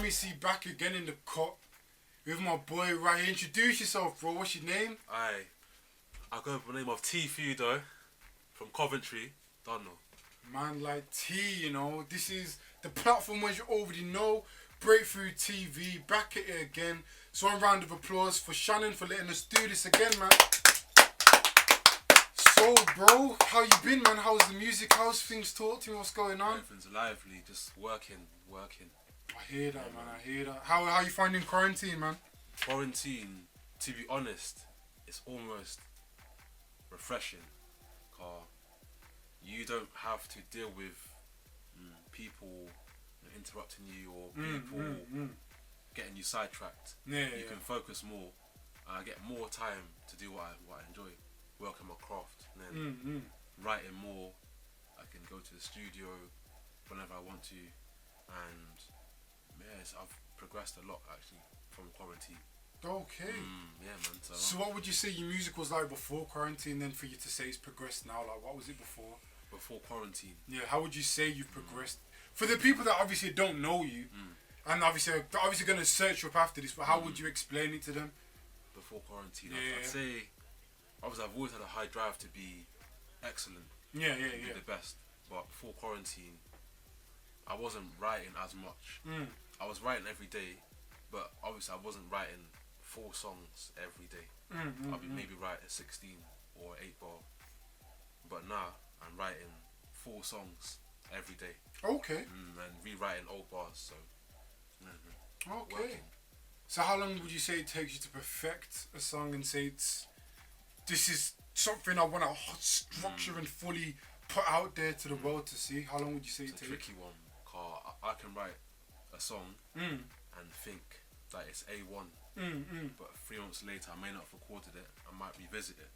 Lammy C back again in the cut with my boy right here. Introduce yourself, bro. What's your name? I go by the name of Fewdo from Coventry. Don't know. Man like T, you know. This is the platform where you already know. Breakthrough TV, back at it again. So one round of applause for Shannon for letting us do this again, man. So, bro, how you been, man? How's the music? How's things? Talk to me. What's going on? Everything's lively, just working. I hear that, man. I hear that. How you finding quarantine, man? Quarantine, to be honest, it's almost refreshing. Cause you don't have to deal with people interrupting you or people getting you sidetracked. You can focus more. I get more time to do what I enjoy, work on my craft, and then writing more. I can go to the studio whenever I want to, and yes, I've progressed a lot actually from quarantine. Okay. Yeah, man. So what would you say your music was like before quarantine, then for you to say it's progressed now? Like, what was it before? Before quarantine. Yeah, how would you say you've progressed? For the people that obviously don't know you, and obviously they're obviously going to search you up after this, but how would you explain it to them? Before quarantine, I'd say, obviously I've always had a high drive to be excellent. Be the best. But before quarantine, I wasn't writing as much. I was writing every day, but obviously I wasn't writing 4 songs every day. I'll be maybe writing 16 or 8 bar. But now I'm writing 4 songs every day. Okay. And rewriting old bars, so. Okay. Working. So how long would you say it takes you to perfect a song and say this is something I want to structure and fully put out there to the world to see? How long would you say it takes? It's a tricky one, cause I can write a song and think that it's A1, but 3 months later I may not have recorded it. I might revisit it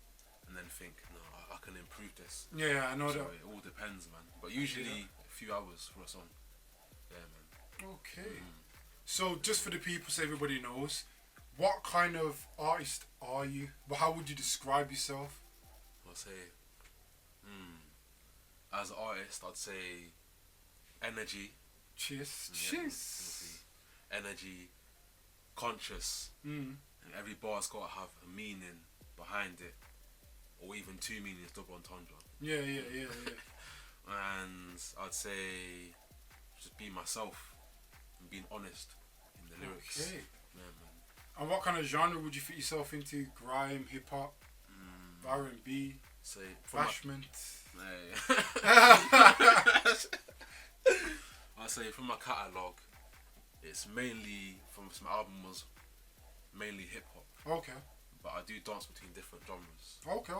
and then think, no, I can improve this. Yeah, I know that. It all depends, man. But usually a few hours for a song. Yeah, man. Okay. So just for the people, so everybody knows, what kind of artist are you? Well, how would you describe yourself? I'll say, as an artist, I'd say energy. Cheers. Yeah, cheers. Energy, conscious. And every bar's got to have a meaning behind it. Or even 2 meanings, double entendre. Yeah. And I'd say just be myself and being honest in the lyrics. Okay. Yeah, man. And what kind of genre would you fit yourself into? Grime, hip hop, R&B, Say bashment? I'd say from my catalogue, it's mainly from my album was mainly hip hop. Okay. But I do dance between different genres. Okay.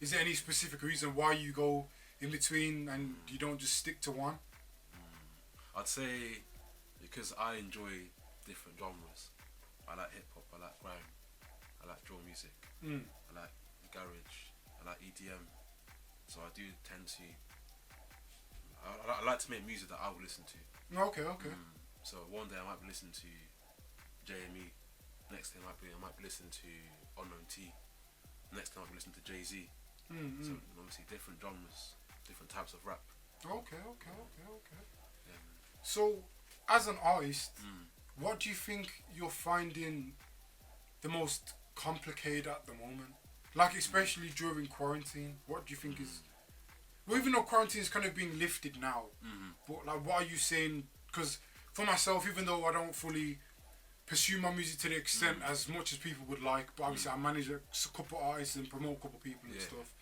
Is there any specific reason why you go in between and you don't just stick to one? I'd say because I enjoy different genres. I like hip hop, I like grime, I like drill music, I like garage, I like EDM. So I do tend to. I like to make music that I will listen to. Okay. So one day I might be listening to JME. Next day I might be listening to Unknown T. Next time I'll be listening to Jay-Z. So obviously different genres, different types of rap. Okay. Yeah. So, as an artist, what do you think you're finding the most complicated at the moment? Like, especially during quarantine, what do you think is... Well, even though quarantine is kind of being lifted now, but like, what are you saying? Because for myself, even though I don't fully pursue my music to the extent as much as people would like, but obviously I manage a couple artists and promote a couple people and stuff.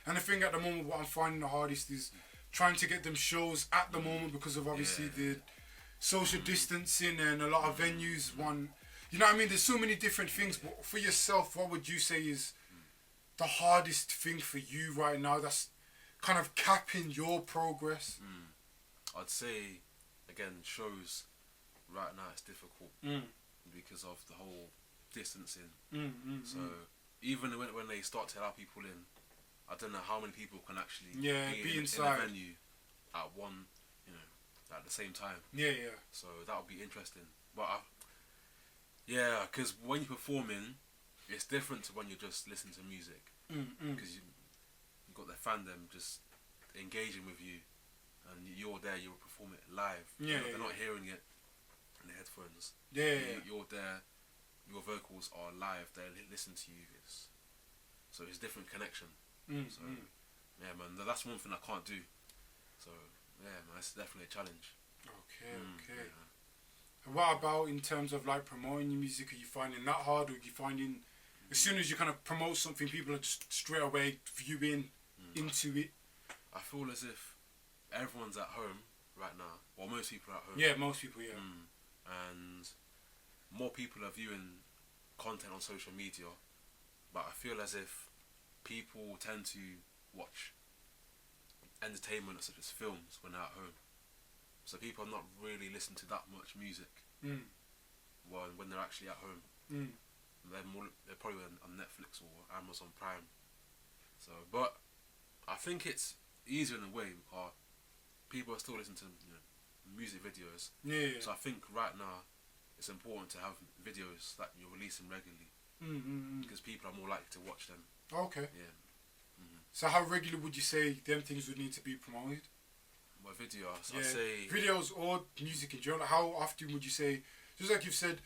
And the thing at the moment, what I'm finding the hardest is trying to get them shows at the moment because of obviously the social distancing and a lot of venues. You know what I mean? There's so many different things, but for yourself, what would you say is the hardest thing for you right now that's kind of capping your progress? I'd say, again, shows right now it's difficult because of the whole distancing. So even when they start to allow people in, I don't know how many people can actually be inside in a venue at one, at the same time. So that would be interesting. But because when you're performing, it's different to when you're just listening to music. Because you've got the fandom just engaging with you, and you're there, you'll perform it live. They're not hearing it in the headphones. Yeah. You're there. Your vocals are live. They listen to you. So it's a different connection. So yeah, man, that's one thing I can't do. So yeah, man, it's definitely a challenge. Okay. Yeah. And what about in terms of like promoting your music? Are you finding that hard, or are you finding as soon as you kind of promote something, people are just straight away viewing into it? I feel as if everyone's at home right now. Well, most people are at home. Yeah, most people, yeah. And more people are viewing content on social media, but I feel as if people tend to watch entertainment such as films when they're at home. So people are not really listening to that much music when they're actually at home. They're probably on Netflix or Amazon Prime. So, but I think it's easier in a way because people are still listening to music videos. Yeah. So I think right now it's important to have videos that you're releasing regularly because people are more likely to watch them. Okay. Yeah. So how regular would you say them things would need to be promoted? My videos, I'd say videos or music in general. How often would you say? Just like you've said,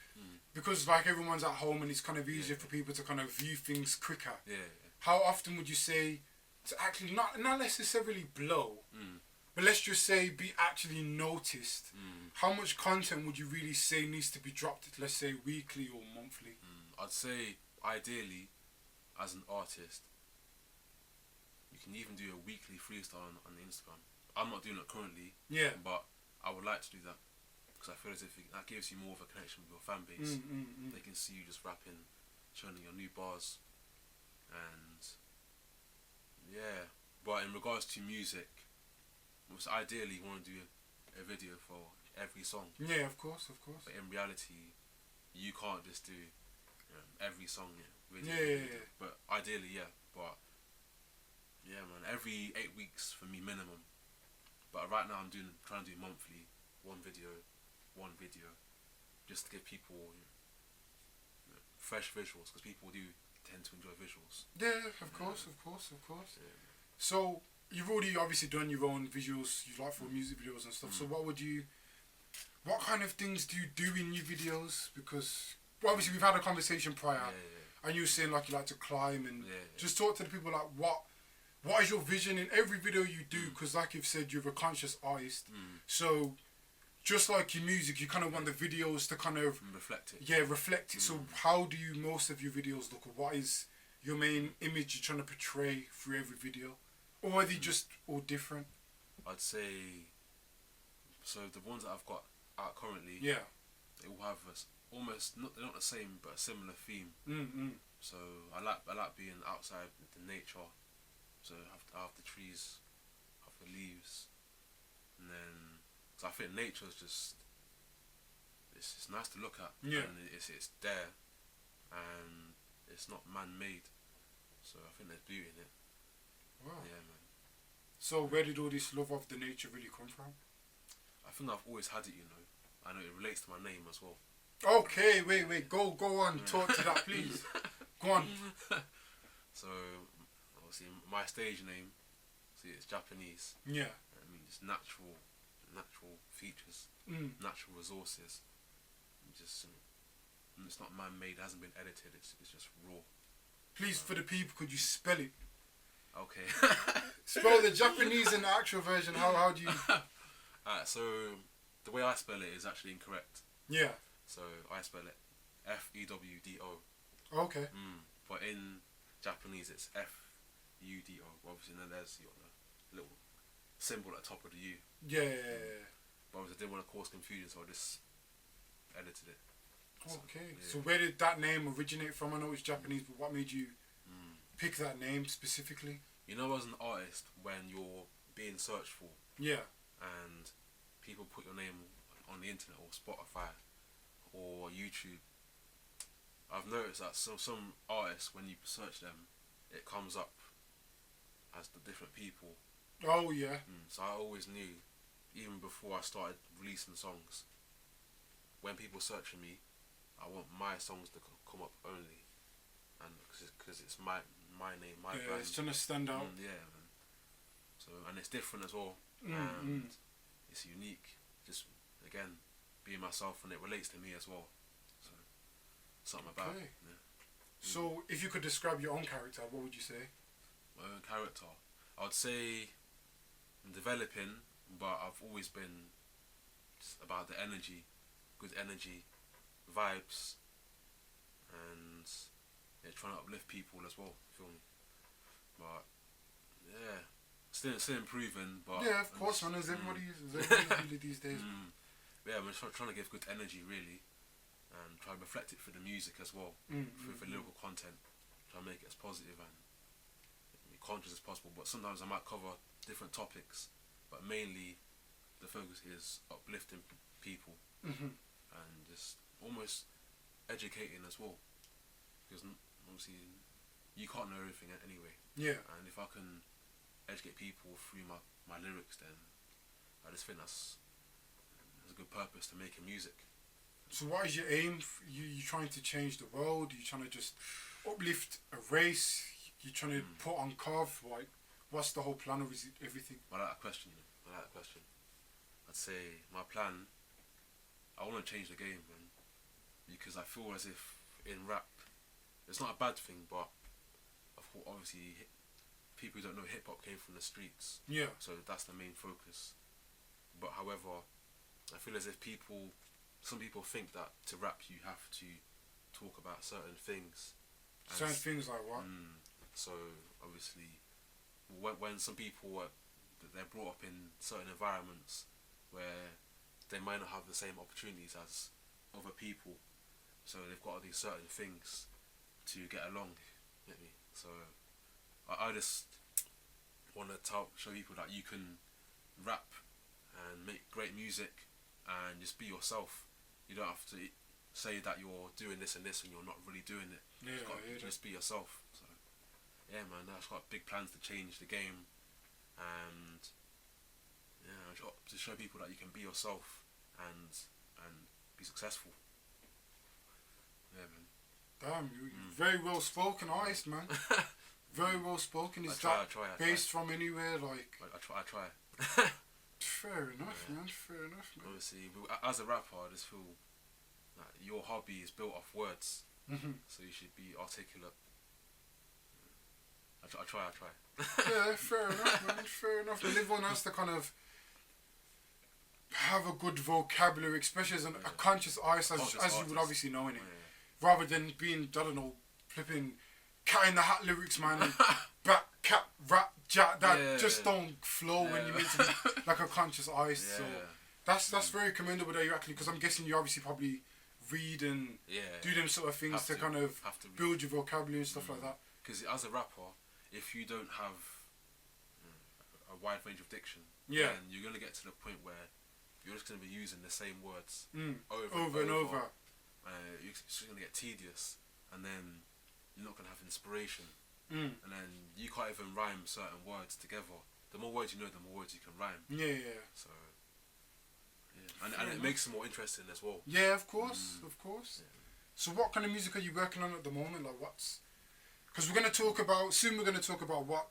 because like everyone's at home and it's kind of easier for people to kind of view things quicker. Yeah. How often would you say to actually not necessarily blow, but let's just say be actually noticed? How much content would you really say needs to be dropped? Let's say weekly or monthly. I'd say ideally, as an artist, you can even do a weekly freestyle on Instagram. I'm not doing it currently. Yeah. But I would like to do that because I feel as if that gives you more of a connection with your fan base. They can see you just rapping, showing your new bars, and yeah. But in regards to music, ideally you want to do a video for every song. Yeah, of course. But in reality, you can't just do every song video. Yeah. But ideally, yeah. But yeah, man, every 8 weeks for me minimum. But right now I'm trying to do monthly, one video, just to give people fresh visuals because people do tend to enjoy visuals. Yeah, of course. Yeah. So you've already obviously done your own visuals, you like for music videos and stuff. So what kind of things do you do in your videos? Because obviously we've had a conversation prior, and you were saying like you like to climb and just talk to the people like what is your vision in every video you do? Because like you've said, you're a conscious artist. So just like your music, you kind of want the videos to kind of reflect it. Yeah, reflect it. So how do you most of your videos look? Or what is your main image you're trying to portray through every video? Or are they just all different? I'd say, so the ones that I've got out currently, they all have almost, they're not the same, but a similar theme. So I like being outside with the nature. So I have the trees, I have the leaves, and then so I think nature is just it's nice to look at, and it's there, and it's not man-made, so I think there's beauty in it. Wow. Yeah, man. So where did all this love of the nature really come from? I think I've always had it, I know it relates to my name as well. Okay, wait, go on, talk to that, please. Go on. So, obviously, my stage name, see, it's Japanese. Yeah. I mean, it's natural features, natural resources. It's not man-made, it hasn't been edited, it's just raw. Please, for the people, could you spell it? Okay. Spell the Japanese and the actual version, how do you... Alright, so, the way I spell it is actually incorrect. Yeah. So, I spell it Fewdo. Okay. But in Japanese, it's Fewdo. Obviously, then there's the little symbol at the top of the U. Yeah. But obviously, I didn't want to cause confusion, so I just edited it. Okay. So where did that name originate from? I know it's Japanese, but what made you pick that name specifically? As an artist, when you're being searched for, and people put your name on the internet or Spotify or YouTube, I've noticed that some artists, when you search them, it comes up as the different people. Oh yeah. So I always knew, even before I started releasing songs, when people searching me, I want my songs to come up only, and because it's my name, my brand. It's trying to stand out. Man. So, and it's different as well, and it's unique. Just again, being myself, and it relates to me as well. So something about Okay. yeah. So, if you could describe your own character, what would you say? My own character, I would say I'm developing, but I've always been just about the energy, good energy, vibes, and yeah, trying to uplift people as well. Feel me? But yeah, still improving. But Yeah, of course, man. As everybody's really these days. Yeah, I'm just trying to give good energy, really, and try to reflect it through the music as well, through the lyrical content. Try to make it as positive and conscious as possible. But sometimes I might cover different topics, but mainly the focus is uplifting people and just almost educating as well, because obviously you can't know everything anyway. Yeah. And if I can educate people through my lyrics, then I just think that's a good purpose to making music. So what is your aim? You trying to change the world? You trying to just uplift a race? You trying to put on curve? Like, what's the whole plan, or is it everything? I like that question. I'd say my plan, I want to change the game, man, because I feel as if in rap, it's not a bad thing, but obviously people who don't know hip hop came from the streets. Yeah. So that's the main focus. But however, I feel as if some people think that to rap you have to talk about certain things. Certain things like what? So obviously, when some people they're brought up in certain environments where they might not have the same opportunities as other people, so they've got to do certain things to get along. Get me? So I just want to show people that you can rap and make great music and just be yourself. You don't have to say that you're doing this and this when you're not really doing it. Yeah, just be yourself. So yeah, man, I've got big plans to change the game, and yeah, to show people that you can be yourself and be successful. Yeah, man. Damn, you very well spoken artist, man. Very well spoken. Is I that try. based from anywhere? Like, I try. fair enough, man. Fair enough, man. Obviously, as a rapper, I just feel that your hobby is built off words, so you should be articulate. I try. Yeah, fair enough, man. Fair enough. And everyone has to kind of have a good vocabulary, especially as a conscious artist, as you would obviously know in it. Rather than being, I don't know, flipping cat in the hat lyrics, man. Back, cat, rap, jack, that just don't flow when you're meant to be like a conscious artist. So that's very commendable that you actually, because I'm guessing you obviously probably read and do them sort of things to kind of build your vocabulary and stuff like that. Because as a rapper, if you don't have a wide range of diction, then you're going to get to the point where you're just going to be using the same words over and over. It's just going to get tedious, and then you're not going to have inspiration, and then you can't even rhyme certain words together. The more words you know, the more words you can rhyme. Yeah. So, and it makes it more interesting as well. Yeah, of course. Yeah. So what kind of music are you working on at the moment? Like what's... Because we're going to talk about... Soon we're going to talk about what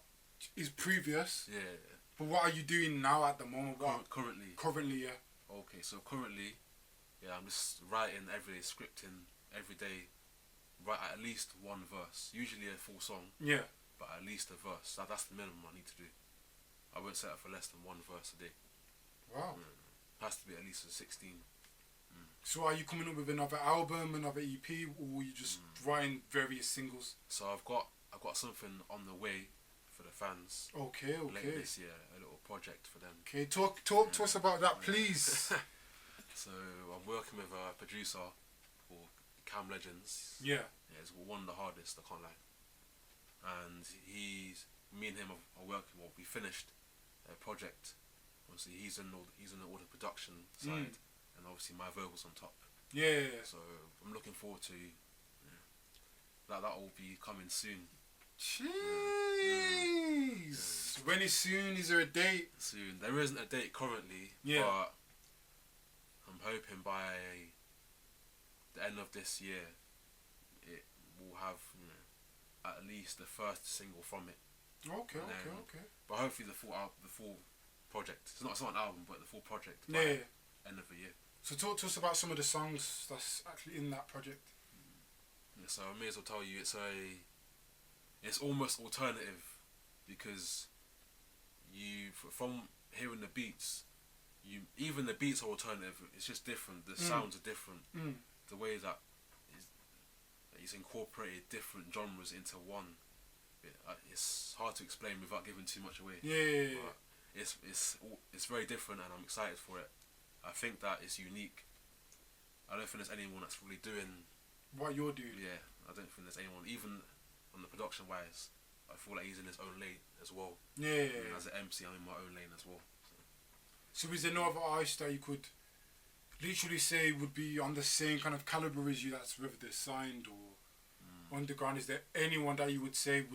is previous. Yeah. But what are you doing now at the moment? Currently? Currently, yeah. Okay, so currently, I'm just writing every day, scripting every day. Write at least one verse. Usually a full song. Yeah. But at least a verse. That's the minimum I need to do. I won't set up for less than one verse a day. Wow. Has to be at least a 16. So are you coming up with another album, another EP, or are you just writing various singles? So I've got something on the way for the fans. Okay. Later this year, a little project for them. Okay, talk to us about that, please. So I'm working with a producer called Cam Legends. Yeah. It's one of the hardest, I can't lie. And me and him are working. Well, we finished a project. Obviously, he's in all the production side, and obviously my vocals on top. Yeah. So I'm looking forward to that. That will be coming soon. Jeez. When is soon? Is there a date? Soon. There isn't a date currently. Yeah. But I'm hoping by the end of this year, it will have at least the first single from it. Okay. But hopefully the full project. It's not an album, but the full project. By end of the year. So talk to us about some of the songs that's actually in that project. Yeah, so I may as well tell you it's almost alternative because from hearing the beats, even the beats are alternative. It's just different. The sounds are different. The way that he's incorporated different genres into one. It's hard to explain without giving too much away. Yeah. But it's very different, and I'm excited for it. I think that it's unique. I don't think there's anyone that's really doing what you're doing. Yeah, I don't think there's anyone, even on the production wise. I feel like he's in his own lane as well. Yeah. I mean, as an MC, I'm in my own lane as well. So is there no other artist that you could literally say would be on the same kind of caliber as you, that's whether they're signed or underground? Is there anyone that you would say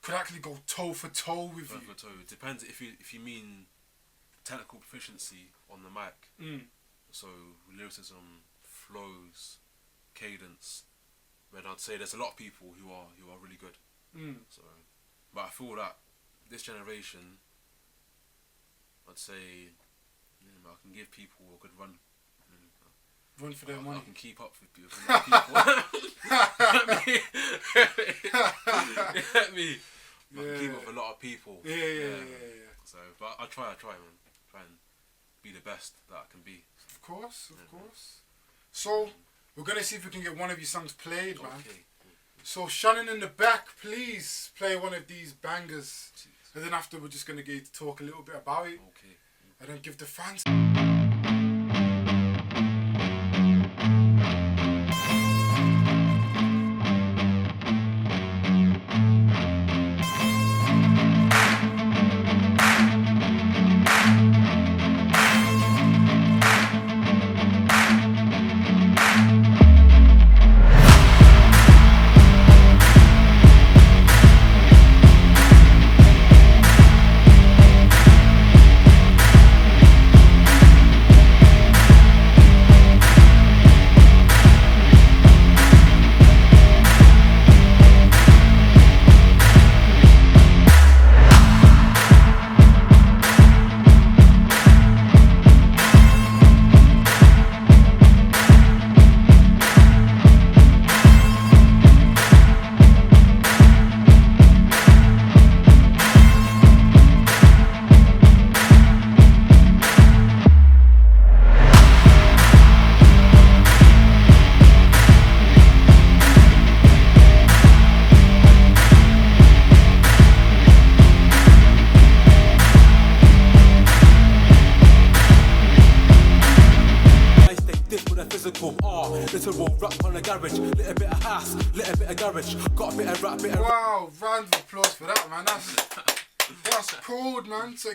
could actually go toe for toe with you? Toe for toe. It depends if you mean technical proficiency on the mic. So lyricism, flows, cadence. But I'd say there's a lot of people who are really good. So, but I feel that this generation, I'd say, I can give people a good run. Run for their money. I can keep up with people. Get me. I can keep up with a lot of people. Yeah. So, but I try, man. Try and be the best that I can be. Of course. So, we're going to see if we can get one of your songs played, man. Okay. So, Shannon in the back, please play one of these bangers. And then after, we're just going to get to talk a little bit about it. Okay. And then give the fans... Wow, round of applause for that, man. That's cold, man. So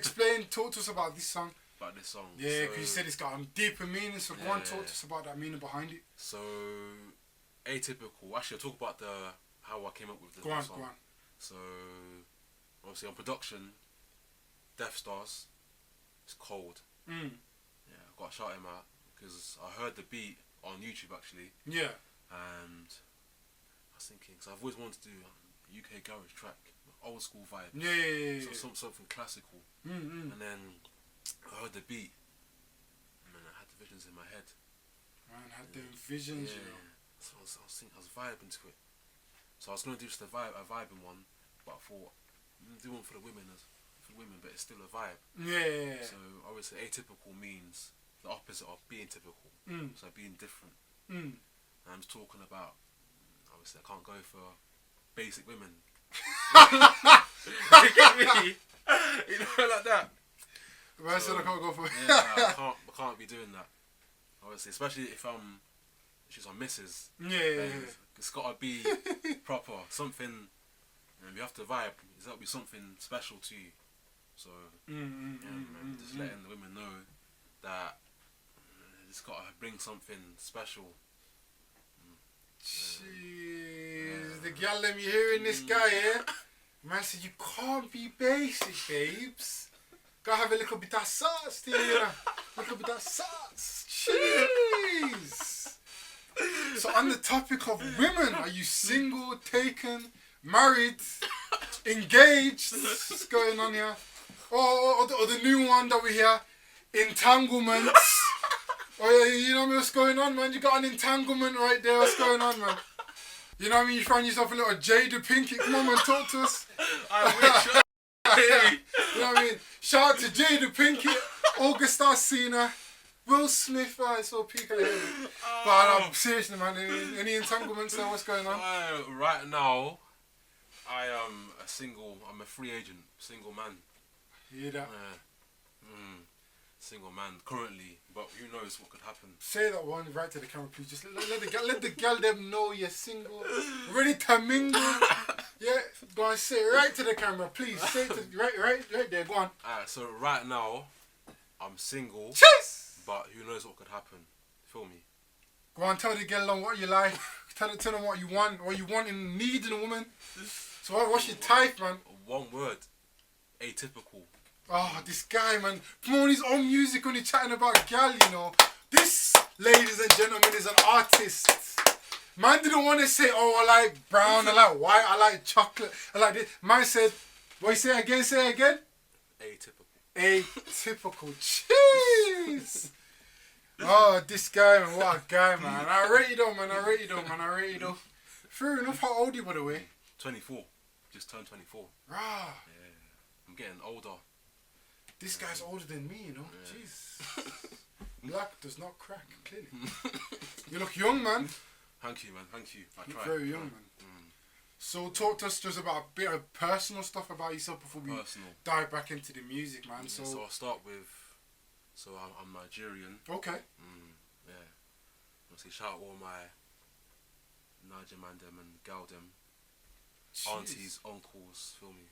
talk to us about this song. About this song. Yeah, because you said it's got a deeper meaning, so go on, talk to us about that meaning behind it. So, atypical. Actually, I'll talk about how I came up with the song. Go on. So, obviously on production, Death Stars, it's cold. Yeah, I got to shout him out because I heard the beat on YouTube actually. Yeah. And I was thinking, because I've always wanted to do a UK garage track, old school vibe. Yeah. So something classical. And then I heard the beat, and then I had the visions in my head. Man, had the visions, yeah. You know. So I was vibing to it. So I was going to do just a vibing one, but I thought, do one for the women, but it's still a vibe. Yeah. So obviously atypical means the opposite of being typical. So being different. And I'm just talking about, obviously I can't go for basic women. You get me? You know, like that. I said I can't go for I can't be doing that. Obviously, especially if she's on missus. Yeah. It's gotta be proper. Something, and we have to vibe. It's gotta be something special to you. So, just letting the women know that it's gotta bring something special. Jeez, the gal them, you hearing this guy, yeah? Man said you can't be basic, babes. Gotta have a little bit of sauce, you know? Little bit of sauce. Jeez. So on the topic of women, are you single, taken, married, engaged? What's going on here? Or the new one that we hear, entanglements. Oh yeah, you know what's going on, man? You got an entanglement right there. What's going on, man? You know what I mean? You find yourself a little Jada Pinkett. Come on, man, talk to us. I wish. You know what I mean? Shout out to Jada Pinkett, August Alsina, Will Smith. I saw people here. But seriously, man, any entanglements there? What's going on? Right now, I am a single. I'm a free agent, single man. You hear that? Single man currently, but who knows what could happen. Say that one right to the camera, please. Just let the girl them know you're single, ready to mingle. Yeah, go on, say it right to the camera, please. Say it to, right there. Go on. Alright, so right now, I'm single. Cheers! But who knows what could happen? Feel me? Go on, tell the girl on what you like. Tell them what you want and need in a woman. So what's your type, man? One word. Atypical. Oh, this guy, man. From on his own music when he's chatting about gal, you know. This, ladies and gentlemen, is an artist. Man didn't want to say, oh, I like brown, I like white, I like chocolate, I like this. Man said, what you say again? Atypical. Atypical. Jeez. Oh, this guy, man. What a guy, man. I rate you though. Fair enough. How old are you, by the way? 24. Just turned 24. Rah. Yeah. I'm getting older. This guy's older than me, you know. Yeah. Jeez. Black does not crack, clearly. You look young, man. Thank you, man. Thank you. I You tried. look very young, man. So talk to us just about a bit of personal stuff about yourself before we dive back into the music, man. So I'll start with, I'm Nigerian. Okay. Yeah. Obviously, shout out all my Niger man them and gal them. Jeez. Aunties, uncles, feel me?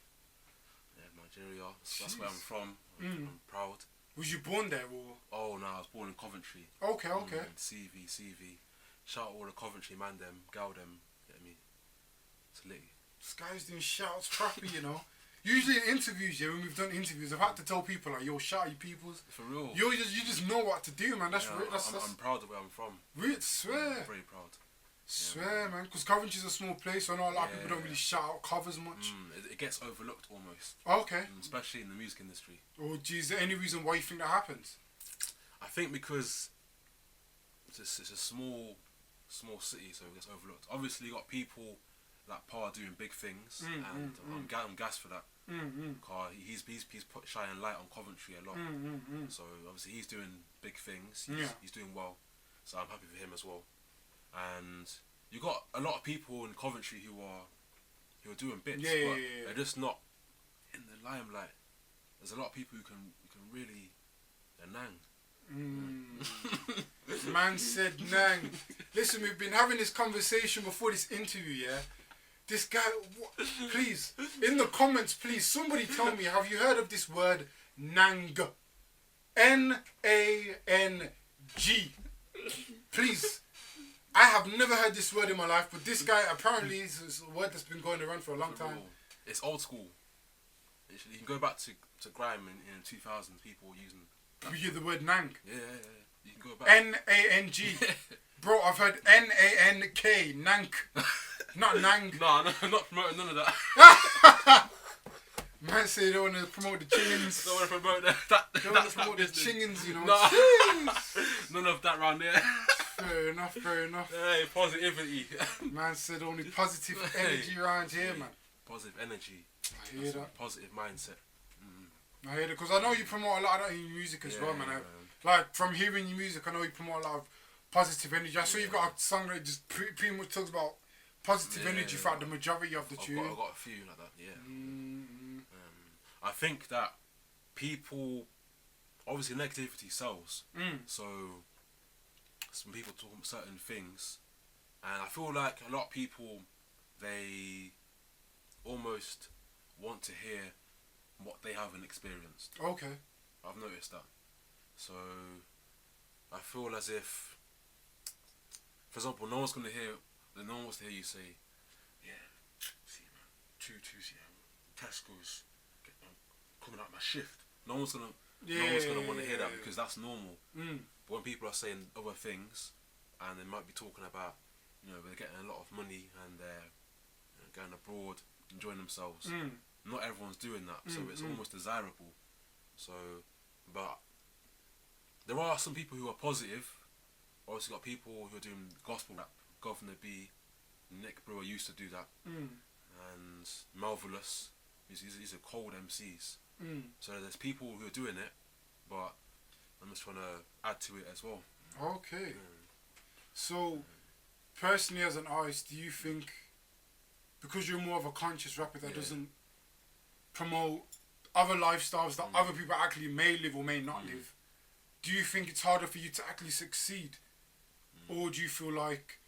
Yeah, Nigeria. That's where I'm from. I'm proud. Was you born there or? Oh no, I was born in Coventry. Okay. CV. Shout out all the Coventry man them, gal them. Get me? It's lit. This guy's doing shouts proper, you know. Usually in interviews, when we've done interviews, I've had to tell people like, yo, shout you peoples. For real. You just know what to do, man. That's real. I'm proud of where I'm from. Swear. I'm very proud. Swear, man. Because Coventry's a small place, so I know a lot of people don't really shout out covers much. It gets overlooked almost. Okay. Especially in the music industry. Oh, geez, is there any reason why you think that happens? I think because it's a small city, so it gets overlooked. Obviously, you got people like Pa doing big things, and I'm gassed for that. Cause he's shining light on Coventry a lot. So obviously he's doing big things. He's doing well. So I'm happy for him as well. And you got a lot of people in Coventry who are doing bits, but they're just not in the limelight. There's a lot of people who can really nang. Man said nang. Listen, we've been having this conversation before this interview, yeah? This guy, please, in the comments, please, somebody tell me, have you heard of this word nang? Nang. Please. I have never heard this word in my life, but this guy apparently is a word that's been going around for a long time. It's old school. You can go back to grime in 2000s, people were using... You hear the word nang? Yeah. You can go back. Nang. Bro, I've heard nank, nank. Not nang. No, I'm not promoting none of that. Man say they don't want to promote the chingins. Don't want to promote that. Don't want to promote the chingins, you know. No. None of that round there. Fair enough. Hey, positivity. Man said only positive energy around here, man. Positive energy. I hear that. Positive mindset. I hear that, because I know you promote a lot of that in your music as well, man. Like, from hearing your music, I know you promote a lot of positive energy. I saw you've got a song that just pretty much talks about positive energy throughout the majority of the tune. I've got a few like that, yeah. I think that people, obviously negativity sells. So some people talk about certain things, and I feel like a lot of people, they almost want to hear what they haven't experienced. Okay. I've noticed that. So I feel as if, for example, no one wants to hear you say, yeah, see man, 2-2, Tesco's coming out my shift. No one's gonna want to hear that because that's normal. But when people are saying other things, and they might be talking about, they're getting a lot of money and they're going abroad, enjoying themselves. Not everyone's doing that, so it's almost desirable. So, but there are some people who are positive. Obviously, got people who are doing gospel rap. Governor B, Nick Brewer used to do that, and Marvelous. These are cold MCs. So there's people who are doing it, but I'm just trying to add to it as well. Okay. So, personally, as an artist, do you think because you're more of a conscious rapper that doesn't promote other lifestyles that other people actually may live or may not live, do you think it's harder for you to actually succeed, or do you feel like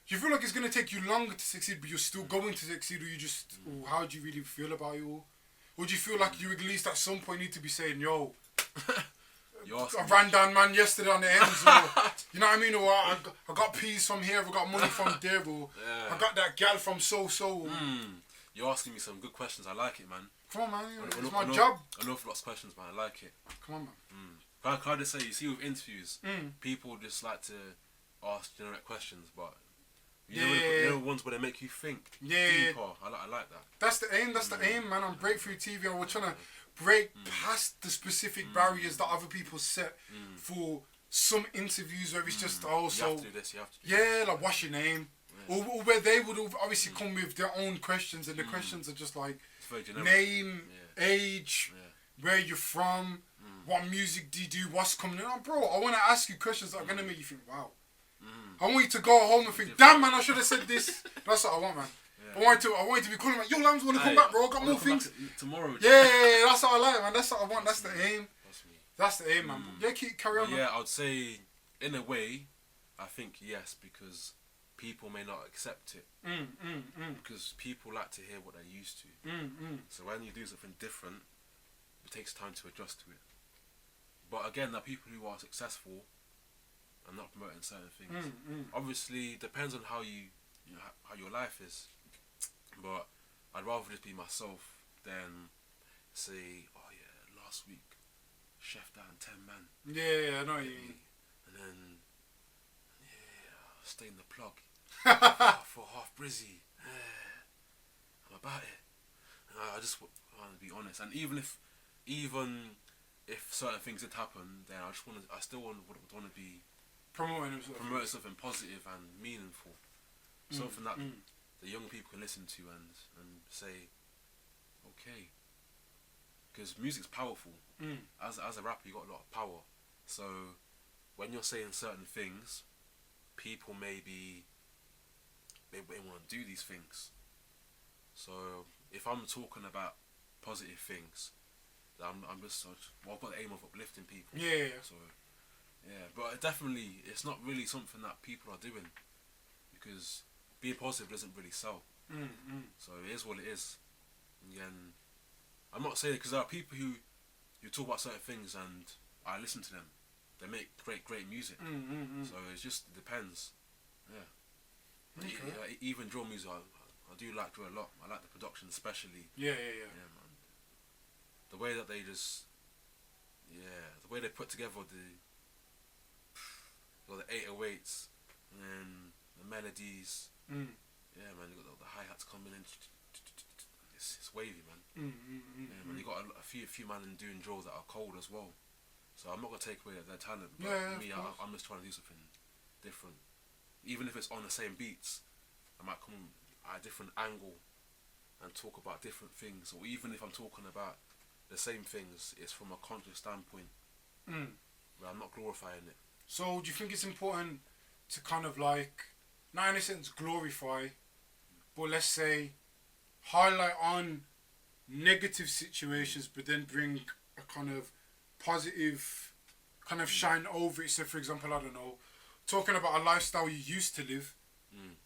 it's going to take you longer to succeed, but you're still going to succeed, or you just, or how do you really feel about it all? Or do you feel like you at least at some point need to be saying, yo, I ran down man yesterday on the ends, or, you know what I mean, or I got peas from here, I got money from there, or I got that gal from so. You're asking me some good questions. I like it, man. Come on, man. It's my job. I know for lots of questions, man. I like it. Come on, man. Can I just say, you see with interviews, people just like to ask generic questions, but you know the ones where they make you think deeper. I like that. That's the aim. That's the aim, man. On Breakthrough TV, and we're trying to break past the specific barriers that other people set for some interviews where it's just also... You have to do this, you have to do this. Like, what's your name? Or where they would obviously come with their own questions, and the questions are just like name, age, where you're from, what music do you do, what's coming in. Bro, I want to ask you questions that are going to make you think, wow. I want you to go home and think, damn, man, I should have said this. That's what I want, man. I want you to be calling, like, yo, Lambs, want to come back, bro? I got more things. Tomorrow. Yeah, that's what I like, man. That's what I want. That's the aim. That's the aim, man. Yeah, carry on, man. Yeah, I would say, in a way, I think yes, because people may not accept it. Because people like to hear what they're used to. So when you do something different, it takes time to adjust to it. But again, there are people who are successful and not promoting certain things. Obviously, depends on how how your life is. But I'd rather just be myself than say, oh yeah, last week, chef down 10 man. Yeah, I know what you mean. And then, stay in the plug for half brizzy. I'm about it. And I just want to be honest. And even if certain things did happen, then I still want to be promoting something positive and meaningful, something that the young people can listen to and say, okay, because music's powerful. As a rapper, you got a lot of power. So when you're saying certain things, people they want to do these things. So if I'm talking about positive things, I'm just I've got the aim of uplifting people. So but definitely it's not really something that people are doing, because being positive doesn't really sell. So it is what it is. And I'm not saying, because there are people who talk about certain things and I listen to them. They make great music. So it just depends. Even drill music, I do like drill a lot. I like the production especially. Yeah, man. The way that they just, the way they put together the 808s and then the melodies. Yeah, man, you got the hi-hats coming in. It's wavy, man. Yeah, man, you got a few man doing drills that are cold as well. So I'm not gonna take away their talent, but I'm just trying to do something different. Even if it's on the same beats, I might come at a different angle and talk about different things. Or even if I'm talking about the same things, it's from a conscious standpoint, where I'm not glorifying it. So do you think it's important to kind of like, not in a sense glorify, but let's say highlight on negative situations, but then bring a kind of positive kind of shine over it? So for example, I don't know, talking about a lifestyle you used to live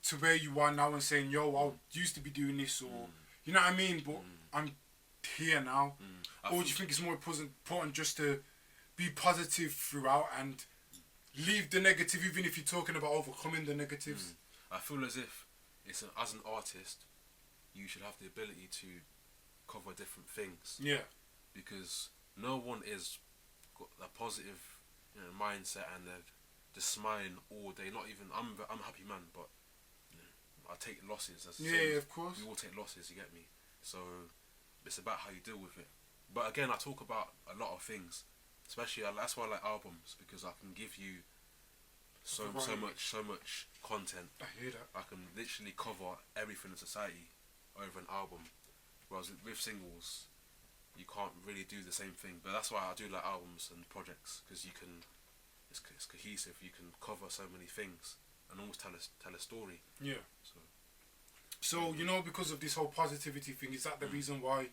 to where you are now and saying, yo, I used to be doing this, or you know what I mean, but I'm here now. Or do you think it's more important just to be positive throughout and leave the negative, even if you're talking about overcoming the negatives? I feel as if as an artist, you should have the ability to cover different things. Yeah. Because no one is got a positive mindset and they're just smiling all day. Not even I'm a happy man, but I take losses. Of course. We all take losses. You get me? So it's about how you deal with it. But again, I talk about a lot of things especially that's why I like albums, because I can give you so much content. I hear that. I can literally cover everything in society over an album, whereas with singles you can't really do the same thing. But that's why I do like albums and projects, because you can, it's cohesive. You can cover so many things and almost tell a story. Yeah. So you know, because of this whole positivity thing, is that the reason why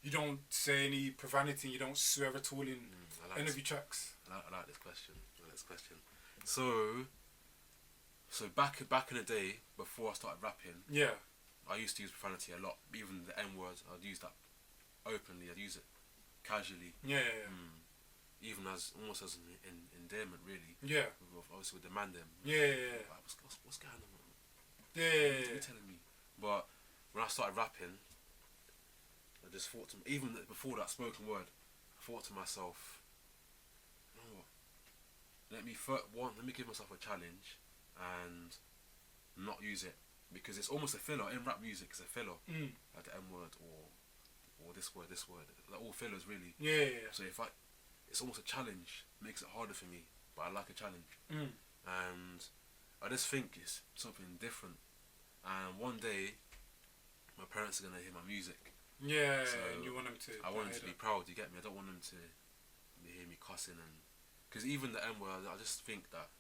you don't say any profanity, you don't swear at all in any of your tracks? I like this question. So back in the day, before I started rapping, yeah, I used to use profanity a lot. Even the N word, I'd use that openly. I'd use it casually. Yeah. Even as almost as an endearment, really. Yeah. Obviously with the man them. Yeah. Like, what's going on? Yeah. What are you telling me? But when I started rapping, I just thought to even before that spoken word, I thought to myself, you know what? Let me give myself a challenge and not use it, because it's almost a filler in rap music. It's a filler, like the N word or this word, like all fillers really. Yeah. So it's almost a challenge, makes it harder for me, but I like a challenge, and I just think it's something different. And one day, my parents are gonna hear my music. Yeah, so and you want them to. I want them to be proud. You get me? I don't want them to hear me cussing, and because even the N word, I just think that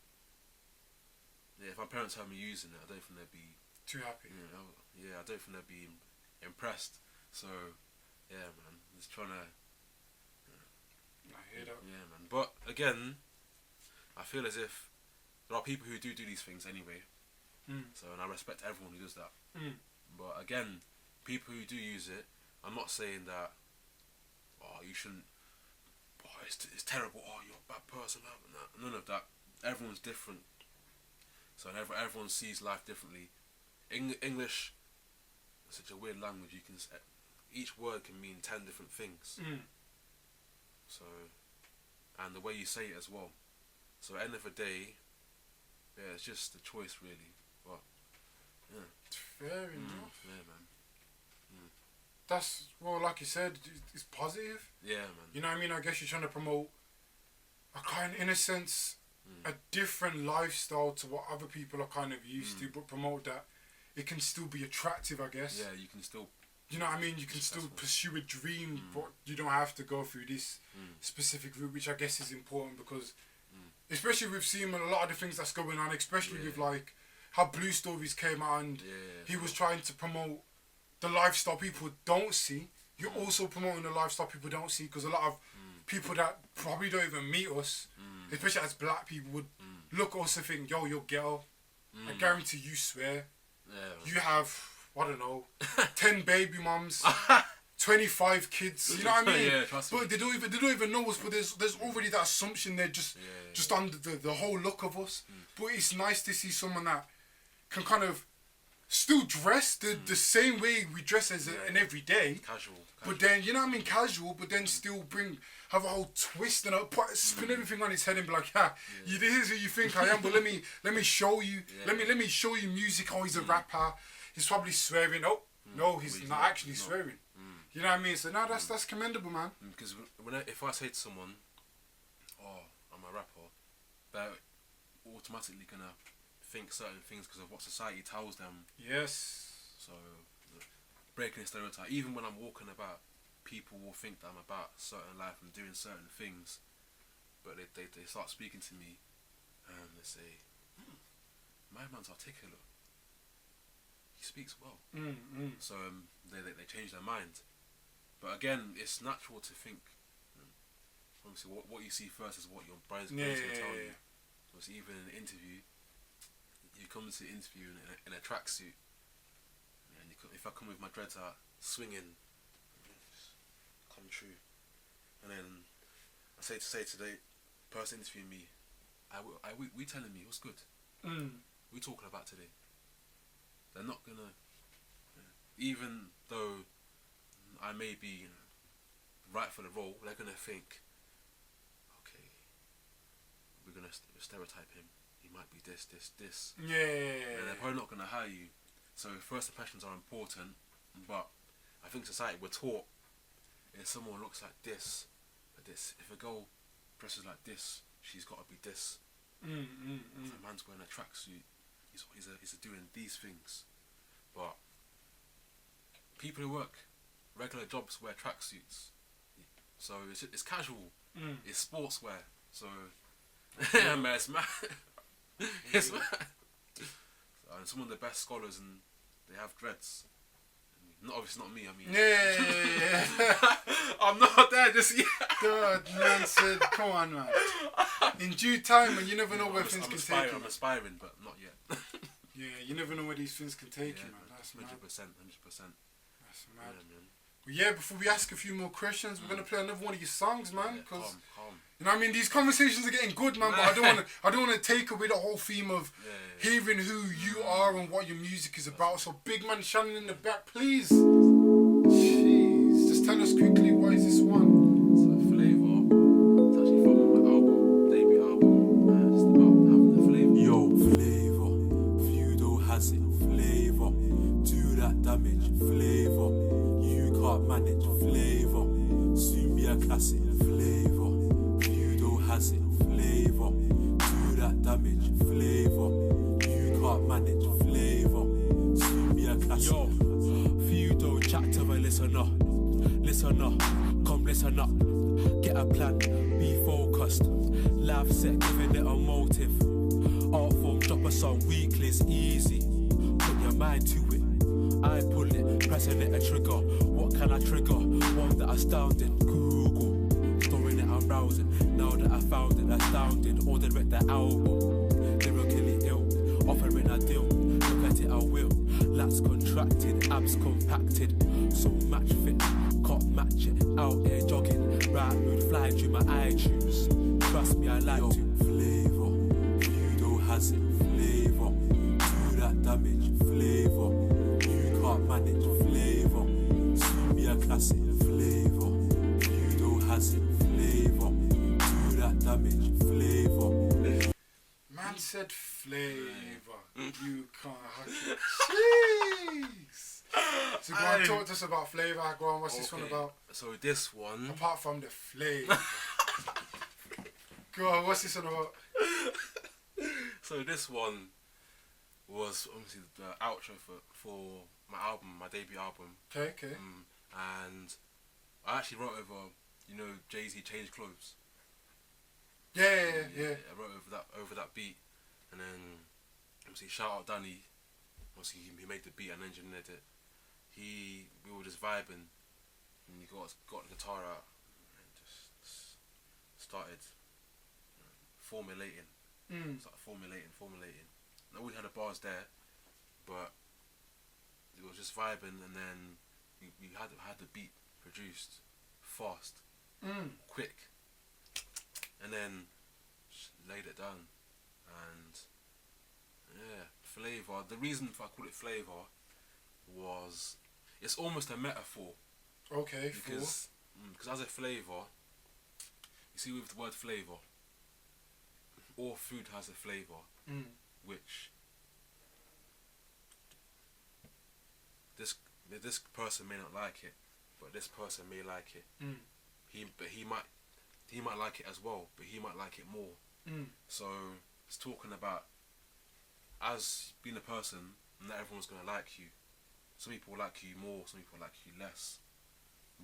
if my parents heard me using it, I don't think they'd be too happy. I don't think they'd be impressed. So yeah, man, just trying to. I hear that. Yeah, man. But again, I feel as if there are people who do these things anyway. So, and I respect everyone who does that. But again, people who do use it, I'm not saying that, you shouldn't, it's terrible, you're a bad person, none of that. Everyone's different. So everyone sees life differently. English is such a weird language. Each word can mean 10 different things. So, and the way you say it as well. So at the end of the day, yeah, it's just a choice really. But yeah, fair enough. Yeah, man. That's, well, like you said, it's positive. Yeah, man. You know what I mean? I guess you're trying to promote a kind, in a sense, a different lifestyle to what other people are kind of used to, but promote that it can still be attractive, I guess. Yeah, you can still. You know what I mean? You can still pursue a dream, but you don't have to go through this specific route, which I guess is important, because especially with seeing a lot of the things that's going on, especially with like how Blue Stories came out and he was trying to promote the lifestyle people don't see. You're also promoting the lifestyle people don't see, because a lot of people that probably don't even meet us, especially as black people, would look at us and think, yo, you're ghetto. I guarantee you swear. You have, I don't know, 10 baby mums, 25 kids. You know what I mean? But they don't even know us. But there's already that assumption there, just under the whole look of us. But it's nice to see someone that can kind of still dress the same way we dress as an everyday. Casual. But then, you know what I mean? Casual, but then still have a whole twist and spin everything on his head and be like, here's who you think I am, but let me show you. Let me show you music. Oh, he's a rapper. He's probably swearing. Oh, no, he's not actually swearing. You know what I mean? So no, that's commendable, man. Because if I say to someone, I'm a rapper, they're automatically gonna think certain things because of what society tells them. Yes. So breaking a stereotype. Even when I'm walking about, people will think that I'm about certain life and doing certain things, but they start speaking to me and they say, my man's articulate. He speaks well. So they change their mind. But again, it's natural to think. Obviously, what you see first is what your brain's going to tell you. Obviously, even in an interview, you come to the interview in a tracksuit, and if I come with my dreads out, swinging, come true. And then I say to the person interviewing me, we telling me what's good. We talking about today. They're not gonna, even though I may be right for the role, they're gonna think, okay, we're gonna stereotype him. He might be this. Yeah. And they're probably not gonna hire you. So first impressions are important, but I think society we're taught if someone looks like this, if a girl dresses like this, she's got to be this. If a man's wearing a tracksuit, he's doing these things. But people who work regular jobs wear tracksuits, so it's casual. It's sportswear. So yeah, man, it's mad. It's mad. And some of the best scholars, and they have dreads. Obviously not me. I mean, yeah. I'm not there just yet. God, man said, come on, man. In due time, and you never know where things can take you. I'm aspiring, but not yet. Yeah, you never know where these things can take you, man. That's 100%, 100%. That's mad. Yeah, man. Well, yeah, before we ask a few more questions, we're gonna play another one of your songs, man. Cause calm. you know what I mean, these conversations are getting good, man. But I don't wanna take away the whole theme of hearing who you are and what your music is about. So, big man Shannon in the back, please. Jeez, just tell us quickly, what is this one? It's a flavour. It's actually from my album, debut album. It's about having the flavour. Yo, flavour. Fewdo has it. Flavour. Do that damage. Flavour. You can't manage. Flavour. Soon be a classic. Flavour. Fewdo has it. Flavour. Do that damage. Flavour. You can't manage. Flavour. Soon be a classic. Yo, Fewdo chat to a listener. Listener, come listen up. Get a plan, be focused. Live set, giving it a motive. Art form, drop a song weekly, it's easy. Put your mind to it. I pull it, pressing it a trigger. What can I trigger? One that astounding. Google, throwing it, I'm browsing. Now that I found it, astounding. Ordered the album. Lyrically ill, offering a deal. Look at it, I will. Lats contracted, abs compacted. So match fit, can't match it. Out here jogging, right mood flying through my iTunes. Trust me, I like to. Flavour, Fewdo has it. Flavour, do that damage. Flavour, you can't manage. Flavour, soon be a classic. Flavour, Fewdo has it. Flavour, do that damage. Flavour. Man said flavour. You can't hack it. Jeez. So go on, talk to us about flavour. Go on, what's this one about? So this one, apart from the flavour. Go on, what's this one about? So this one was obviously the outro for my album, my debut album. Okay. And I actually wrote over, you know, Jay-Z Change Clothes. Yeah. I wrote over that beat, and then obviously shout out Danny. Obviously he made the beat and engineered it. We were just vibing, and he got the guitar out and just started formulating. Started formulating. And we had the bars there, but it was just vibing, and then we had the beat produced fast, quick, and then just laid it down. And yeah, flavour. The reason I call it flavour was it's almost a metaphor. Okay. Because as a flavour, you see with the word flavour, all food has a flavour, which this person may not like it, but this person may like it. He might like it as well, but he might like it more. So it's talking about, as being a person, not everyone's gonna like you. Some people like you more, some people like you less.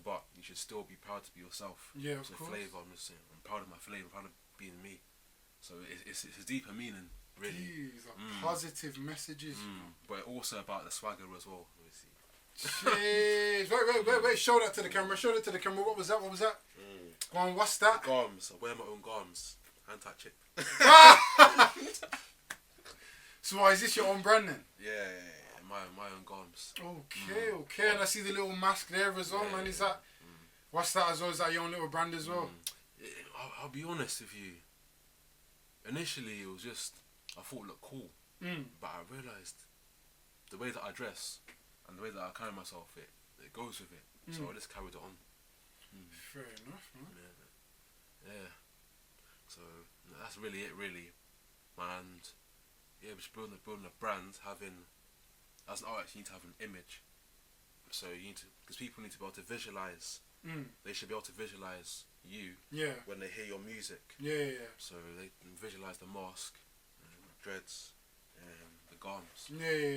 But you should still be proud to be yourself. Yeah, of so course. Flavour, I'm just saying, I'm proud of my flavour, I'm proud of being me. So it's a deeper meaning, really. These are positive messages. But also about the swagger as well, obviously. Jeez. Wait. Show that to the camera. What was that? Go on, what's that? Garms. I wear my own garms. Hand touch it. So why is this your own brand then? Yeah, my own garms. Okay. And I see the little mask there as well, man. Is that... What's that as well? Is that your own little brand as well? I'll be honest with you. Initially, it was just... I thought it looked cool. But I realised the way that I dress and the way that I carry myself, it goes with it. So I just carried it on. Fair enough, man. Yeah. So that's really it, really. And yeah, just building a brand, having, as an artist, you need to have an image. So you need to, because people need to be able to visualize they should be able to visualize you when they hear your music. So they can visualize the mask, dreads, the garms.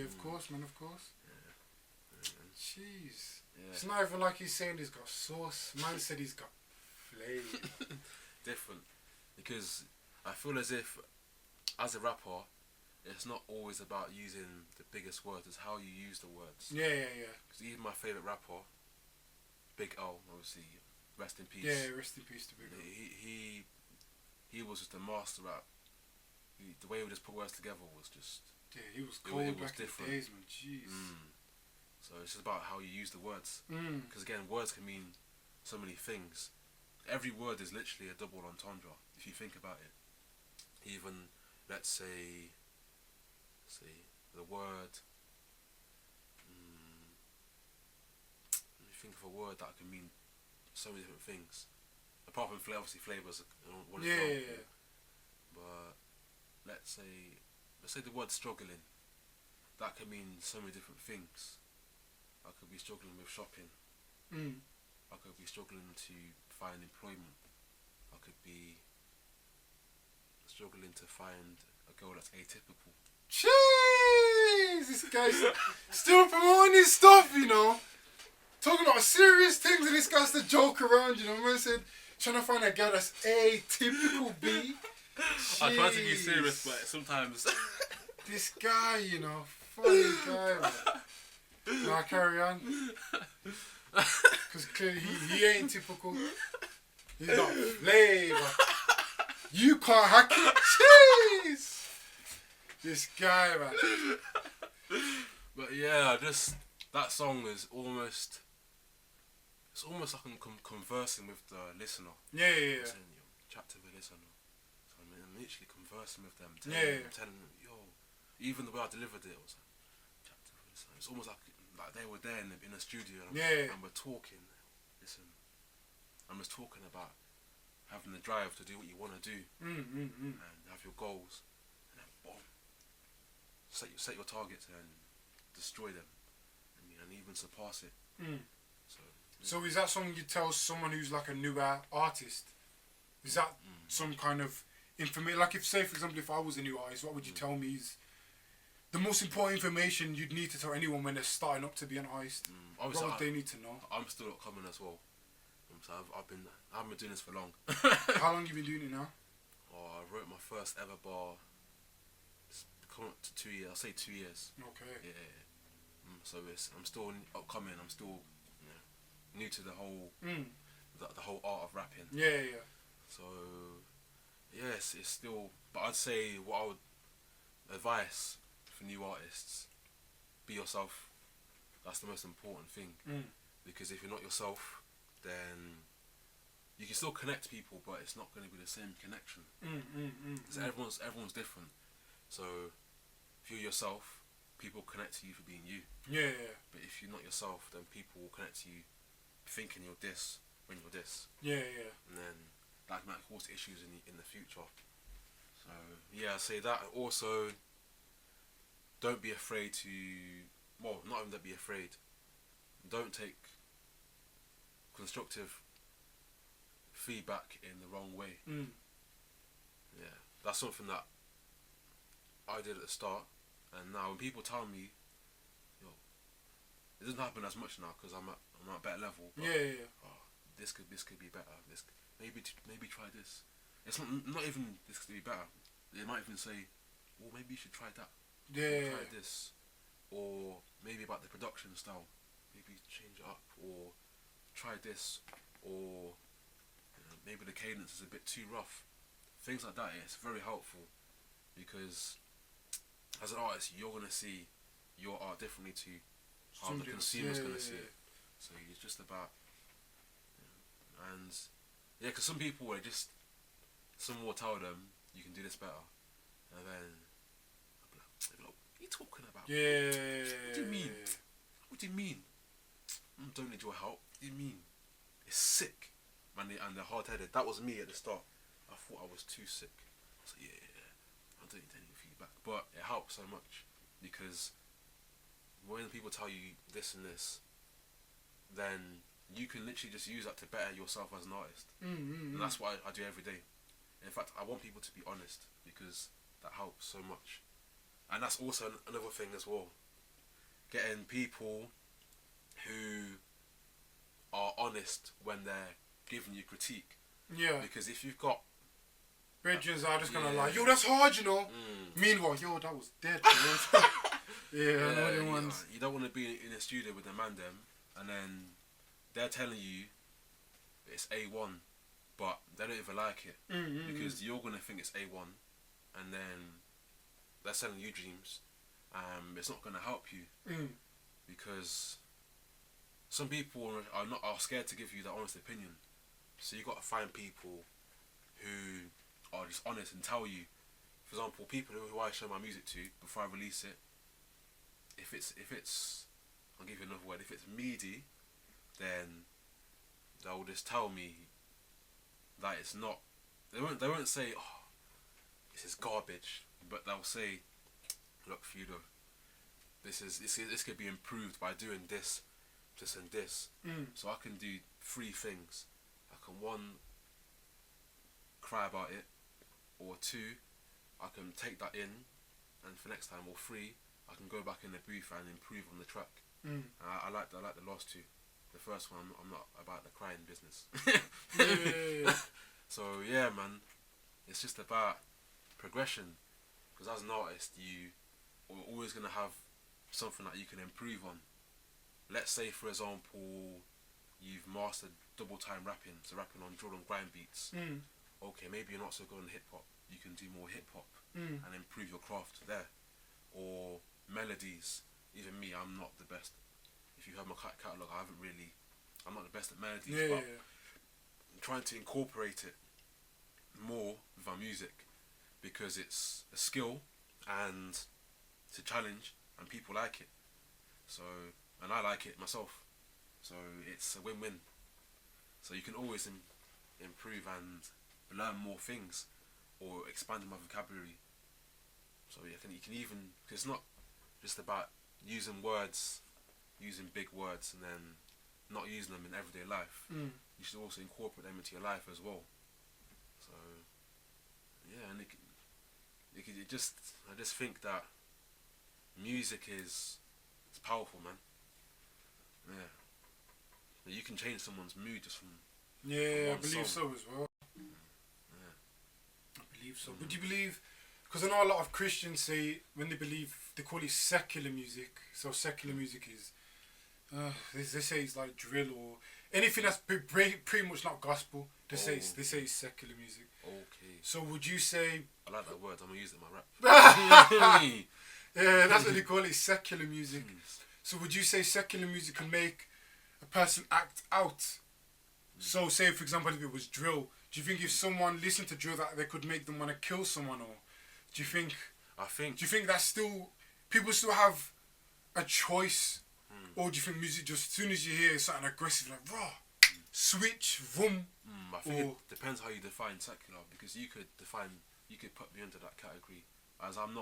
Of course, man, of course. Jeez. It's not even like he's saying he's got sauce. Man said he's got flavour. Different. Because I feel as if, as a rapper, it's not always about using the biggest words, it's how you use the words. Because even my favourite rapper, Big L, obviously, rest in peace. Rest in peace to Big L. He was just a master at, the way he would just put words together was just... Yeah, he was cold it was back different. in the days, man. Jeez. So it's just about how you use the words. Because again, words can mean so many things. Every word is literally a double entendre, if you think about it. Even, let's say the word... let me think of a word that can mean so many different things. Apart from flavour, obviously flavours one example. But let's say the word struggling. That can mean so many different things. I could be struggling with shopping. I could be struggling to find employment. I could be struggling to find a girl that's atypical. Jeez, this guy's still promoting his stuff, you know. Talking about serious things, and this guy's the joke around, you know. Man said, trying to find a girl that's atypical, B. I try to be serious, but sometimes... This guy, you know, funny guy, man. Nah, carry on. Because clearly he ain't typical. He's got flavour. You can't hack it. Jeez. This guy, man. But yeah, just that song is almost... It's almost like I'm conversing with the listener. Yeah. Saying, chat to the listener. So I'm literally conversing with them. Telling them, yo. Even the way I delivered it was like, chat to the listener. It's almost like they were there in the studio and we're talking. Listen, I'm just talking about having the drive to do what you want to do and have your goals. And then boom. Set your targets and destroy them. And even surpass it. So is that something you tell someone who's like a newer artist? Is that some kind of information? Like if, say for example, if I was a new artist, what would you tell me is the most important information you'd need to tell anyone when they're starting up to be an artist? What would they need to know? I'm still not coming as well. So I haven't been doing this for long. How long you been doing it now? I wrote my first ever bar. It's coming up to 2 years. I'll say 2 years. Okay. Yeah. So I'm still upcoming. I'm still new to the whole the whole art of rapping. Yeah. So yes, it's still. But I'd say what I would advise for new artists: be yourself. That's the most important thing. Because if you're not yourself, then you can still connect people, but it's not going to be the same connection. Because everyone's different. So if you're yourself, people connect to you for being you. Yeah. But if you're not yourself, then people will connect to you thinking you're this when you're this. Yeah. And then that might cause issues in the future. So yeah, I say that. Also, don't be afraid to. Well, not even that be afraid. Don't take constructive feedback in the wrong way. Yeah, that's something that I did at the start, and now when people tell me, it doesn't happen as much now because I'm at a better level. But, this could be better. Maybe try this. It's not even this could be better. They might even say, well, maybe you should try that. Try this, or maybe about the production style. Maybe change it up, or try this, or maybe the cadence is a bit too rough. Things like that. It's very helpful because as an artist, you're gonna see your art differently to how the consumer's gonna see it. So it's just about, and because some people someone will tell them you can do this better, and then they'll be like, what are you talking about? What do you mean? What do you mean? I don't need your help. What do you mean? It's sick, man. And they're hard-headed. That was me at the start. I thought I was too sick. So I don't need any feedback, but it helps so much because when people tell you this and this, then you can literally just use that to better yourself as an artist. Mm-hmm. And that's what I do every day. In fact, I want people to be honest because that helps so much. And that's also another thing as well. Getting people who are honest when they're giving you critique. Yeah. Because if you've got Bridges are just kind of Yeah. like, yo, that's hard, you know. Meanwhile, yo, that was dead. Yeah, I know them ones. You don't want to be in a studio with a man them, and then they're telling you it's A1, but they don't even like it because you're gonna think it's A1, and then they're selling you dreams. It's not gonna help you because some people are scared to give you their honest opinion. So you got to find people who are just honest and tell you. For example, people who I show my music to before I release it. If it's, I'll give you another word. If it's meaty, then they'll just tell me that it's not. They won't say, oh, this is garbage, but they'll say, look, Fewdo, this could be improved by doing this, this and this. So I can do 3 things. I can 1, cry about it, or 2, I can take that in, and for next time, or 3, I can go back in the booth and improve on the track. I like the last 2. The first one, I'm not about the crying business. Yeah. So yeah, man, it's just about progression. Because as an artist, you are always gonna have something that you can improve on. Let's say, for example, you've mastered double time rapping, so rapping on drill and grind beats. Okay, maybe you're not so good on hip hop. You can do more hip hop and improve your craft there. Or melodies. Even me, I'm not the best. If you heard my catalogue, I'm not the best at melodies, but I'm trying to incorporate it more with my music because it's a skill and it's a challenge and people like it. So, and I like it myself. So it's a win-win. So you can always improve and learn more things or expand my vocabulary. So you can even, cause it's not just about using big words and then not using them in everyday life. You should also incorporate them into your life as well. So yeah, and I just think that music is powerful, man. Yeah, you can change someone's mood just from Yeah, I one believe song. so as well. Yeah. I believe so. But do you believe, because I know a lot of Christians say, when they believe, they call it secular music. So secular music is, they say it's like drill or anything that's pretty much not gospel. They say it's secular music. Okay. So would you say... I like that word. I'm going to use it in my rap. Yeah, that's what they call it, secular music. So would you say secular music can make a person act out? So say, for example, if it was drill, do you think if someone listened to drill that they could make them want to kill someone? Or do you think that's still... People still have a choice? Or do you think music just, as soon as you hear something aggressive, like, raw, switch, vroom? I think it depends how you define secular, because you could put me into that category. As I'm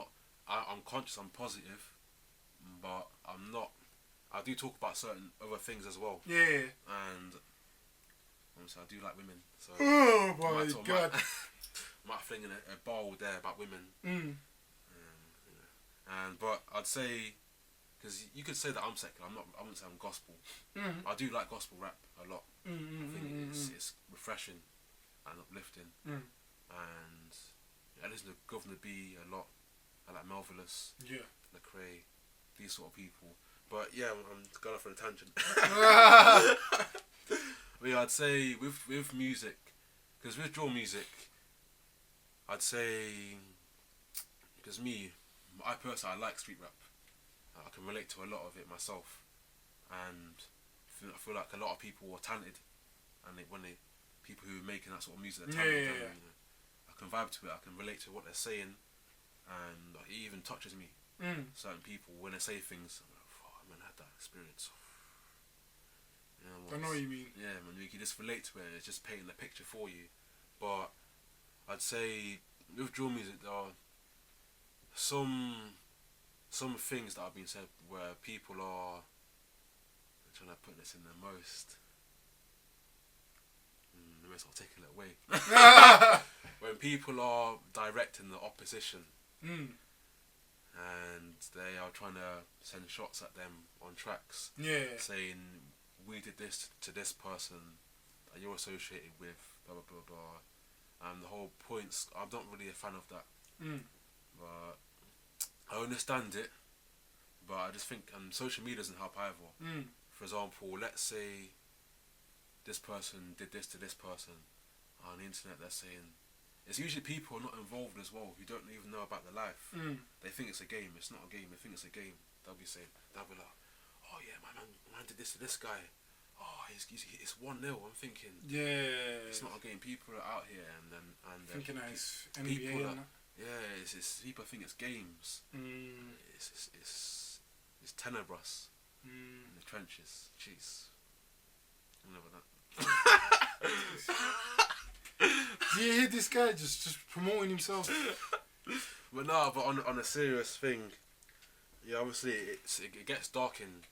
conscious, I'm positive, but I'm not. I do talk about certain other things as well. Yeah. And obviously I do like women, so oh my God. might fling in a bar all day about women. But I'd say, because you could say that I'm secular. I wouldn't say I'm gospel. I do like gospel rap a lot. I think it's refreshing and uplifting. And I listen to Governor B a lot. I like Melvillous, Lecrae, these sort of people. But yeah, I'm going off on a tangent. But yeah, I'd say with music, because with drill music, I'd say, because I personally like street rap. I can relate to a lot of it myself, and I feel like a lot of people are talented, and people who are making that sort of music are talented. You know, I can vibe to it. I can relate to what they're saying, and it even touches me. Certain people, when they say things, I'm like, oh man, I had that experience. You know, I know what you mean. Yeah, man, you can just relate to it. It's just painting the picture for you. But I'd say with drill music, there are some things that have been said where people are, I'm trying to put this in the most almost articulate way. When people are directing the opposition and they are trying to send shots at them on tracks, saying we did this to this person that you're associated with, blah blah blah blah, and the whole point's, I'm not really a fan of that. But I understand it, but I just think social media doesn't help either. For example, let's say this person did this to this person on the internet. They're saying, it's usually people not involved as well who don't even know about their life. They think it's a game. It's not a game. They think it's a game. They'll be saying, they'll be like, oh yeah, my man did this to this guy. Oh, it's 1-0. I'm thinking, it's not a game. People are out here and thinking that it's people NBA. it's people think it's games. It's tenebrous in the trenches. Jeez, I don't know about that. Do you hear this guy just promoting himself? But no, but on a serious thing, yeah, obviously it gets dark in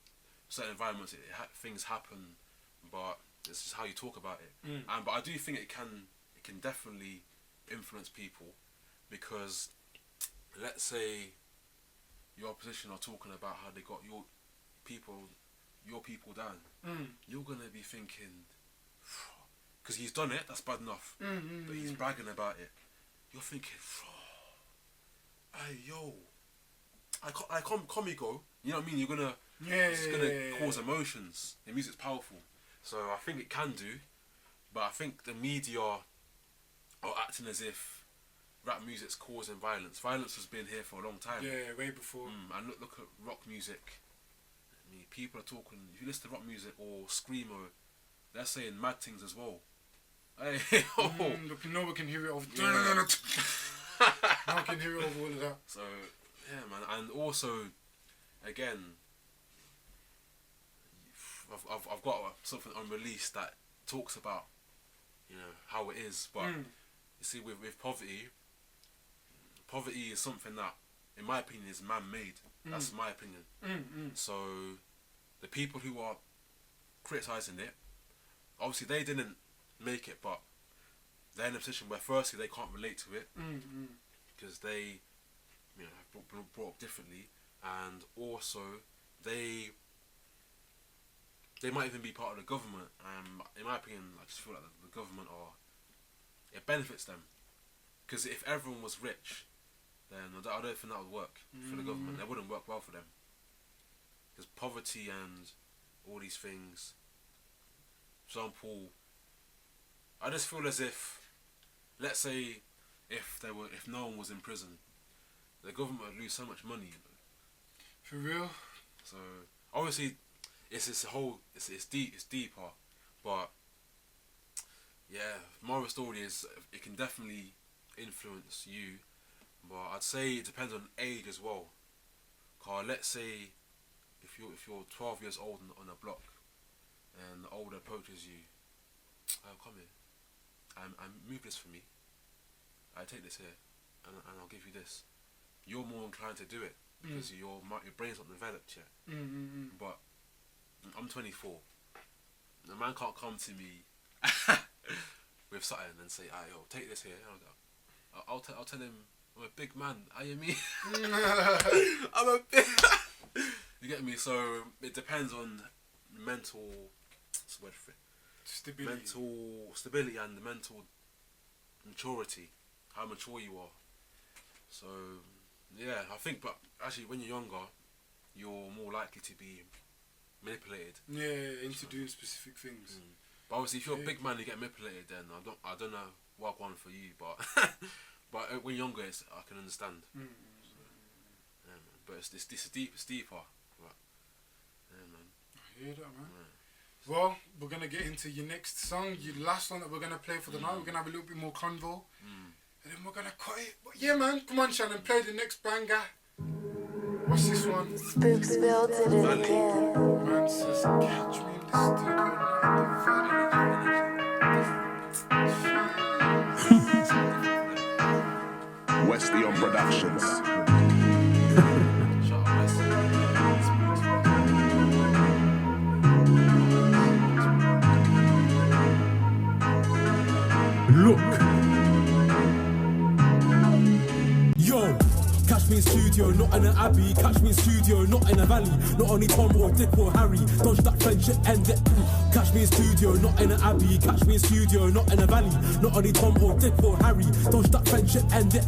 certain environments. Things happen, but it's just how you talk about it. But I do think it can definitely influence people, because let's say your opposition are talking about how they got your people down. You're gonna be thinking, because he's done it, that's bad enough. But he's bragging about it. You're thinking, hey yo, I can't go. You know what I mean? You're gonna, it's gonna cause emotions. The music's powerful, so I think it can do. But I think the media are acting as if rap music's causing violence. Violence has been here for a long time. Yeah, way before. And look at rock music. I mean, people are talking. If you listen to rock music or screamo, they're saying mad things as well. Hey, no one can hear it over. No one can hear it over all of that. So yeah, man, and also, again, I've got something unreleased that talks about, you know, how it is. But you see, with poverty is something that, in my opinion, is man-made. That's my opinion. So the people who are criticising it, obviously they didn't make it, but they're in a position where firstly they can't relate to it because they, you know, have been brought up differently, and also they might even be part of the government. In my opinion, I just feel like the government it benefits them, because if everyone was rich, then I don't think that would work for the government. It wouldn't work well for them, because poverty and all these things. For example, I just feel as if, let's say, if no one was in prison, the government would lose so much money. You know? For real. So obviously, it's deeper, but yeah, moral story is it can definitely influence you, but I'd say it depends on age as well. Cause let's say if you're 12 years old on a block, and the older approaches you, come here, and move this for me. I take this here, and I'll give you this. You're more inclined to do it because your brain's not developed yet. But I'm 24. The man can't come to me with something and say, yo, take this here. I'll tell him, I'm a big man. You mean? I'm a big. You get me? So it depends on mental. What's the word for it? Stability. Mental stability and the mental maturity. How mature you are. So yeah, I think. But actually, when you're younger, you're more likely to be manipulated. Yeah, into doing specific things. But obviously, if you're a big man, you get manipulated. Then I don't know what one for you, but but when you're younger, I can understand. So, yeah, man. But it's deeper. But, yeah, man. I hear that, man. Yeah. Well, we're gonna get into your next song, your last song that we're gonna play for the night. We're gonna have a little bit more convo, and then we're gonna cut it. But yeah, man, come on, Shannon, play the next banger. What's this one? Spooksville did it again. Man says, catch me in the studio night. Westion Productions. Shout out Westy. Look. Yo. Catch me in studio, not in an abbey. Catch me in studio, not in a valley. Not only Tom or Dick or Harry. Dodge that friendship, end it. Catch me in studio, not in an abbey. Catch me in studio, not in a valley. Not only Tom or Dick or Harry. Dodge that friendship, end it.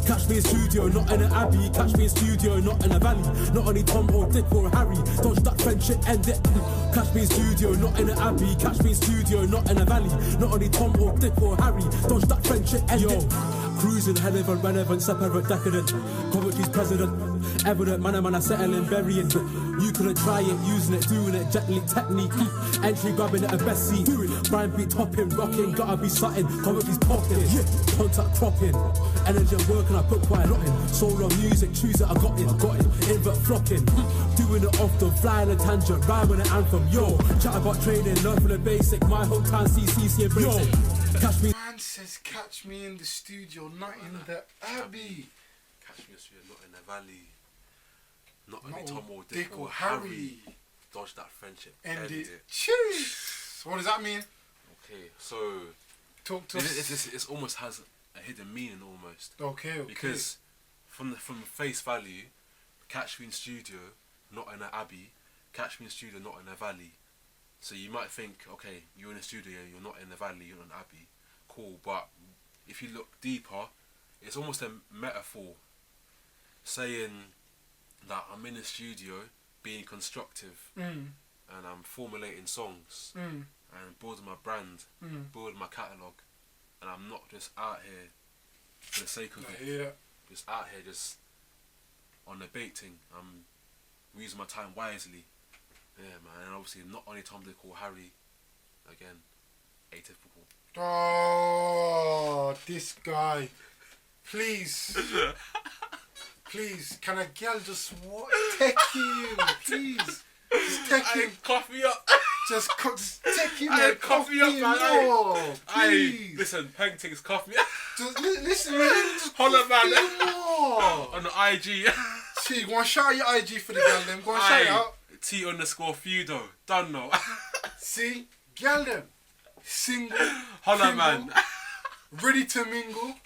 Catch me in studio, not in an abbey. Catch me in studio, not in a valley. Not only Tom or Dick or Harry. Dodge that friendship, end it. Catch me in studio, not in an abbey. Catch me in studio, not in a valley. Not only Tom or Dick or Harry. Dodge that friendship, end it. Cruising, relevant, relevant, separate, decadent. Coventry's president, evident, man, I settling, burying. You couldn't try it, using it, doing it, gently, technique. Entry, grabbing at a best seat. Brian beat topping, rocking, gotta be something. Coventry's popping, contact cropping. Energy working, I put quite a lot in. Solo music, choose it, I got it. Invert flocking, doing it off the flying a tangent, rhyming an anthem. Yo, chat about training, learn from the basic. My hometown, CCC, embrace it. Catch me. Man says, catch me in the studio, not in the abbey. Catch me in the studio, not in the valley. Not only Not Tom or Dick Dick or or Harry. Harry. Dodge that friendship. End it. Cheers. What does that mean? Okay, so Talk to us. it almost has a hidden meaning almost. Okay. Because from face value, catch me in studio, not in an abbey. Catch me in studio, not in a valley. So you might think, okay, you're in a studio, you're not in the valley, you're in an abbey. Cool, but if you look deeper, it's almost a metaphor saying that I'm in a studio being constructive and I'm formulating songs and building my brand, building my catalogue, and I'm not just out here for the sake of it. Yeah. Just out here just on the bait thing. I'm using my time wisely. Yeah, man, and obviously not only Tom, Dick or Harry, again, atypical. Oh, this guy. Please. Please, can a girl just take him? Please. Just take him. Cough me up. Just take him Aye, and cough me up, man. Oh, Aye, please. listen, paintings, cough me up. Just listen, man. Just Holla, man. more. On the IG. See, go and shout your IG for the girl them. Go and shout it out. T_Fewdo. Done no. See, girl them. Single. Holla, single, man. Ready to mingle.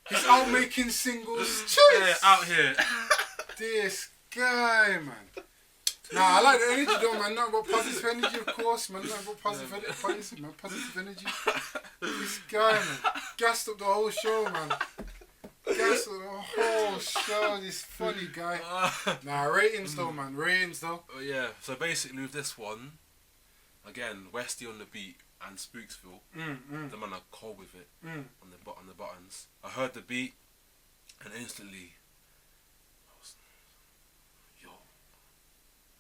He's out making singles. Cheers. Yeah, out here. This guy, man. Nah, I like the energy though, man. Nothing but positive energy, of course, man. Nothing but positive energy. This guy, man. Gassed up the whole show, man. Gassed up the whole show. This funny guy. Nah, ratings though, man. Ratings though. Oh, yeah, so basically with this one, again, Westy on the beat and Spooksville. The man are cold with it on the buttons. I heard the beat and instantly I was, yo,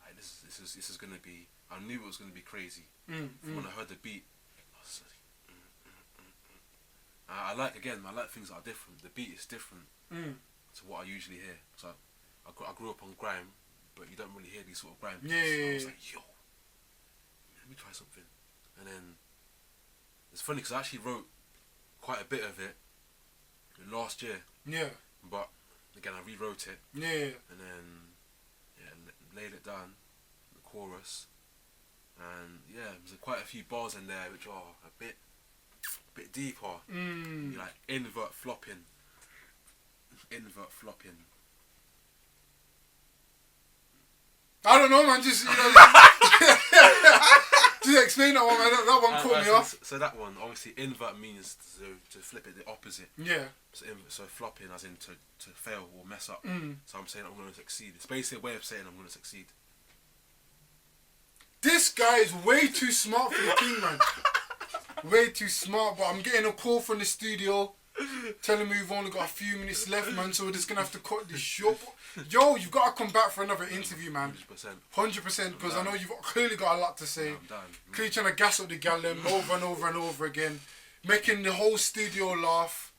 like, this is gonna be. I knew it was gonna be crazy. When I heard the beat, I was like, I like things that are different. The beat is different to what I usually hear. So I grew up on grime, but you don't really hear these sort of grime beats. So I was like, yo, let me try something. And then it's funny because I actually wrote quite a bit of it last year. Yeah. But again, I rewrote it. Yeah. And then laid it down, the chorus, and there's quite a few bars in there which are a bit deeper. You like invert flopping. I don't know, man. Just just explain that one, man. That one caught me off. So that one, obviously, invert means to flip it the opposite. Yeah. So flopping as in to fail or mess up. So I'm saying I'm going to succeed. It's basically a way of saying I'm going to succeed. This guy is way too smart for the team, man. Way too smart, but I'm getting a call from the studio telling me we've only got a few minutes left, man, so we're just going to have to cut this short. Yo, you've got to come back for another interview, man. 100%, because I know you've clearly got a lot to say. I'm done. Clearly trying to gas up the gallem over and over and over again, making the whole studio laugh.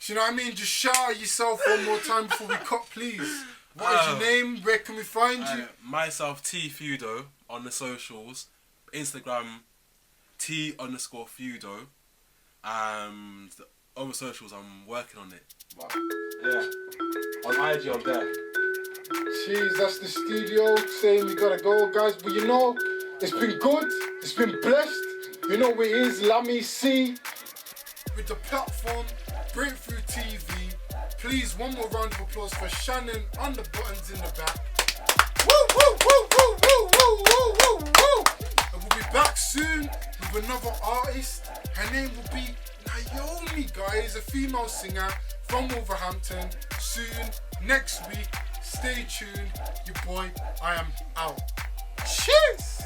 Do you know what I mean? Just shout yourself one more time before we cut, please. What is your name? Where can we find you? Myself, T Fewdo, on the socials. Instagram, T_Fewdo. The other socials, I'm working on it. But yeah, on IG, I'm there. Jeez, that's the studio saying we gotta go, guys. But you know, it's been good. It's been blessed. You know what it is, Lammy C. with the platform, Breakthrough TV. Please, one more round of applause for Shannon on the buttons in the back. Woo, woo, woo, woo, woo, woo, woo, woo, woo. And we'll be back soon with another artist. Her name will be Naomi, guys, a female singer from Wolverhampton. Soon, next week. Stay tuned. Your boy, I am out. Cheers!